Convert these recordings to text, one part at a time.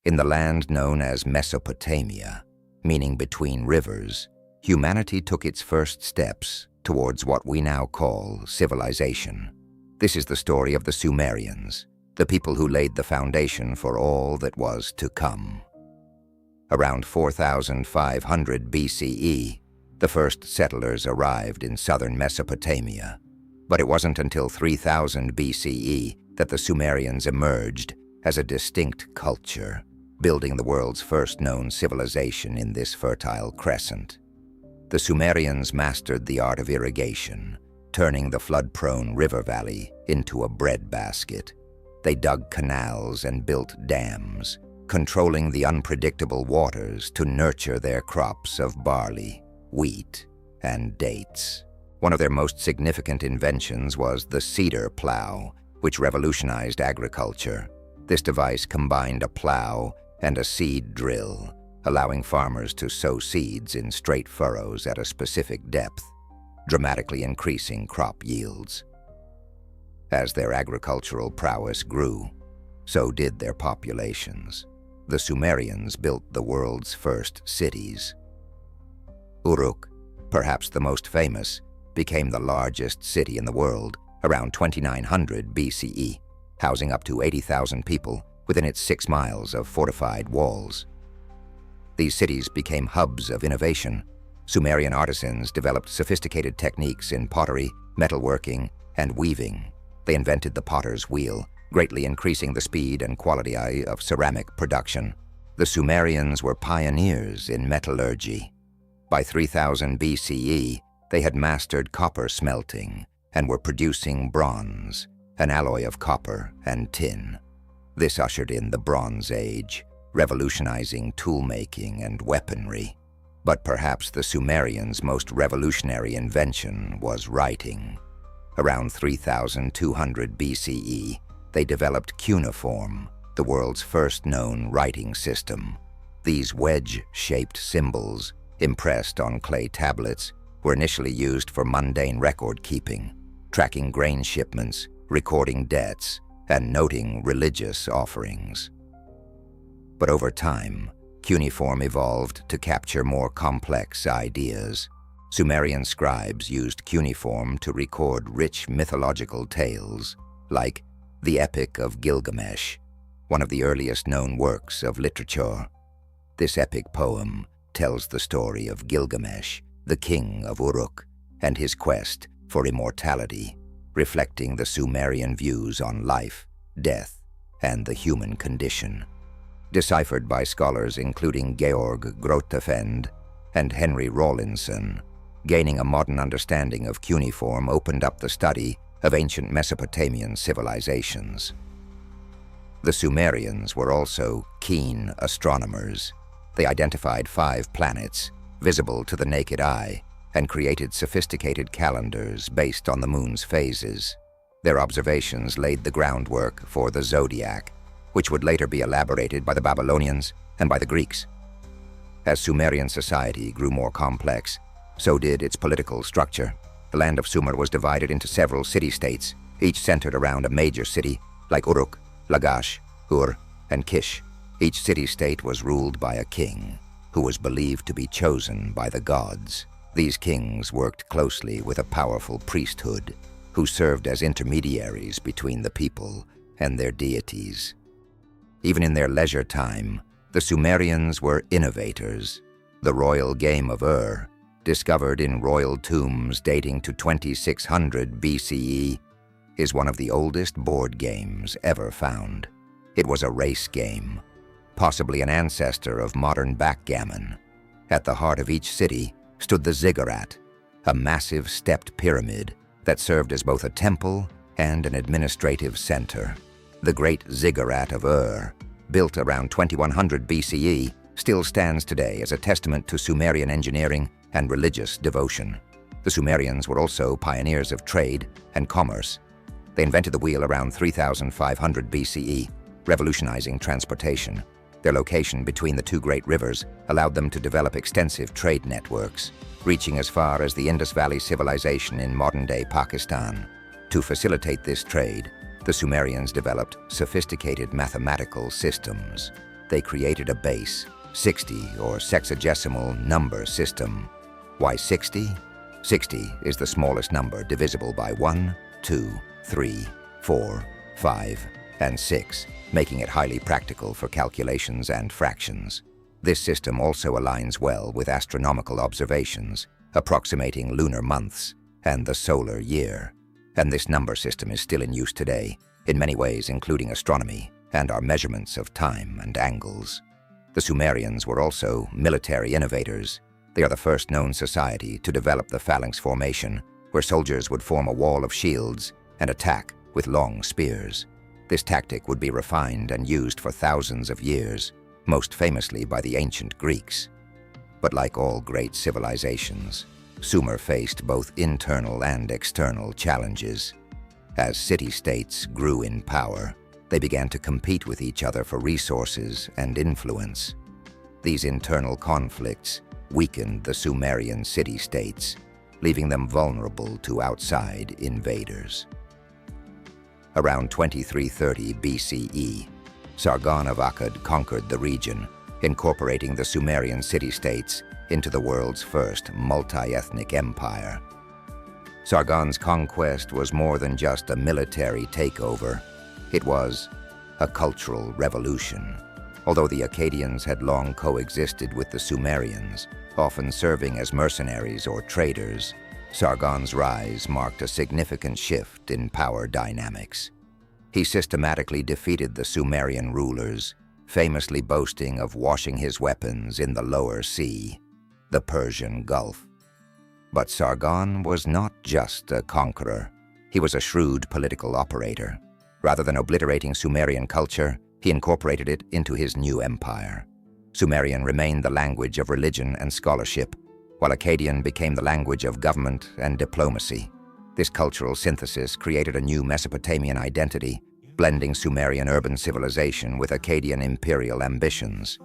In the land known as Mesopotamia, meaning between rivers, humanity took its first steps towards what we now call civilization. This is the story of the Sumerians, the people who laid the foundation for all that was to come. Around 4500 BCE, the first settlers arrived in southern Mesopotamia, but it wasn't until 3000 BCE that the Sumerians emerged as a distinct culture, building the world's first known civilization in this fertile crescent. The Sumerians mastered the art of irrigation, turning the flood-prone river valley into a breadbasket. They dug canals and built dams, controlling the unpredictable waters to nurture their crops of barley, wheat, and dates. One of their most significant inventions was the cedar plow, which revolutionized agriculture. This device combined a plow and a seed drill, allowing farmers to sow seeds in straight furrows at a specific depth, dramatically increasing crop yields. As their agricultural prowess grew, so did their populations. The Sumerians built the world's first cities. Uruk, perhaps the most famous, became the largest city in the world around 2900 BCE, housing up to 80,000 people within its 6 miles of fortified walls. These cities became hubs of innovation. Sumerian artisans developed sophisticated techniques in pottery, metalworking, and weaving. They invented the potter's wheel, greatly increasing the speed and quality of ceramic production. The Sumerians were pioneers in metallurgy. By 3000 BCE, they had mastered copper smelting and were producing bronze, an alloy of copper and tin. This ushered in the Bronze Age, revolutionizing tool-making and weaponry. But perhaps the Sumerians' most revolutionary invention was writing. Around 3200 BCE, they developed cuneiform, the world's first known writing system. These wedge-shaped symbols, impressed on clay tablets, were initially used for mundane record-keeping, tracking grain shipments, recording debts, and noting religious offerings. But over time, cuneiform evolved to capture more complex ideas. Sumerian scribes used cuneiform to record rich mythological tales, like the Epic of Gilgamesh, one of the earliest known works of literature. This epic poem tells the story of Gilgamesh, the king of Uruk, and his quest for immortality, reflecting the Sumerian views on life, death, and the human condition. Deciphered by scholars including Georg Grotefend and Henry Rawlinson, gaining a modern understanding of cuneiform opened up the study of ancient Mesopotamian civilizations. The Sumerians were also keen astronomers. They identified 5 planets, visible to the naked eye, and created sophisticated calendars based on the moon's phases. Their observations laid the groundwork for the zodiac, which would later be elaborated by the Babylonians and by the Greeks. As Sumerian society grew more complex, so did its political structure. The land of Sumer was divided into several city-states, each centered around a major city like Uruk, Lagash, Ur, and Kish. Each city-state was ruled by a king, who was believed to be chosen by the gods. These kings worked closely with a powerful priesthood, who served as intermediaries between the people and their deities. Even in their leisure time, the Sumerians were innovators. The royal game of Ur, discovered in royal tombs dating to 2600 BCE, is one of the oldest board games ever found. It was a race game, possibly an ancestor of modern backgammon. At the heart of each city stood the ziggurat, a massive stepped pyramid that served as both a temple and an administrative center. The Great Ziggurat of Ur, built around 2100 BCE, still stands today as a testament to Sumerian engineering and religious devotion. The Sumerians were also pioneers of trade and commerce. They invented the wheel around 3500 BCE, revolutionizing transportation. Their location between the 2 great rivers allowed them to develop extensive trade networks, reaching as far as the Indus Valley civilization in modern-day Pakistan. To facilitate this trade, the Sumerians developed sophisticated mathematical systems. They created a base, 60 or sexagesimal number system. Why 60? 60 is the smallest number divisible by 1, 2, 3, 4, 5, and 6, making it highly practical for calculations and fractions. This system also aligns well with astronomical observations, approximating lunar months and the solar year. And this number system is still in use today, in many ways including astronomy and our measurements of time and angles. The Sumerians were also military innovators. They are the first known society to develop the phalanx formation, where soldiers would form a wall of shields and attack with long spears. This tactic would be refined and used for thousands of years, most famously by the ancient Greeks. But like all great civilizations, Sumer faced both internal and external challenges. As city-states grew in power, they began to compete with each other for resources and influence. These internal conflicts weakened the Sumerian city-states, leaving them vulnerable to outside invaders. Around 2330 BCE, Sargon of Akkad conquered the region, incorporating the Sumerian city-states into the world's first multi-ethnic empire. Sargon's conquest was more than just a military takeover. It was a cultural revolution. Although the Akkadians had long coexisted with the Sumerians, often serving as mercenaries or traders, Sargon's rise marked a significant shift in power dynamics. He systematically defeated the Sumerian rulers, famously boasting of washing his weapons in the lower sea, the Persian Gulf. But Sargon was not just a conqueror. He was a shrewd political operator. Rather than obliterating Sumerian culture, he incorporated it into his new empire. Sumerian remained the language of religion and scholarship, while Akkadian became the language of government and diplomacy. This cultural synthesis created a new Mesopotamian identity, blending Sumerian urban civilization with Akkadian imperial ambitions.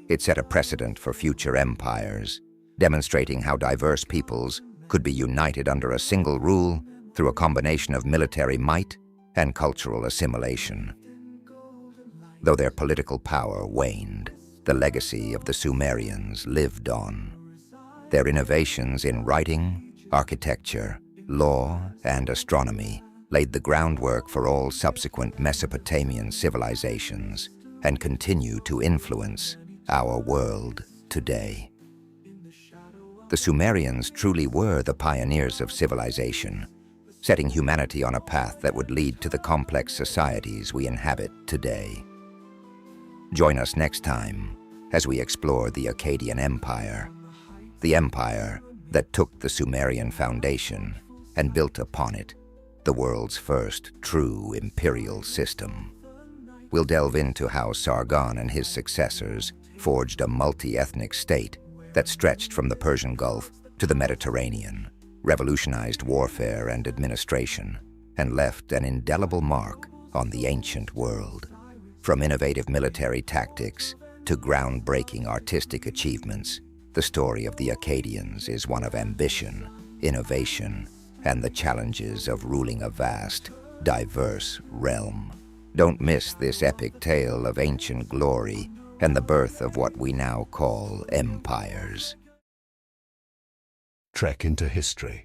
It set a precedent for future empires, demonstrating how diverse peoples could be united under a single rule through a combination of military might and cultural assimilation. Though their political power waned, the legacy of the Sumerians lived on. Their innovations in writing, architecture, law, and astronomy laid the groundwork for all subsequent Mesopotamian civilizations and continue to influence our world today. The Sumerians truly were the pioneers of civilization, setting humanity on a path that would lead to the complex societies we inhabit today. Join us next time as we explore the Akkadian Empire, the empire that took the Sumerian foundation and built upon it the world's first true imperial system. We'll delve into how Sargon and his successors forged a multi-ethnic state that stretched from the Persian Gulf to the Mediterranean, revolutionized warfare and administration, and left an indelible mark on the ancient world. From innovative military tactics to groundbreaking artistic achievements, the story of the Akkadians is one of ambition, innovation, and the challenges of ruling a vast, diverse realm. Don't miss this epic tale of ancient glory and the birth of what we now call empires. Trek into history.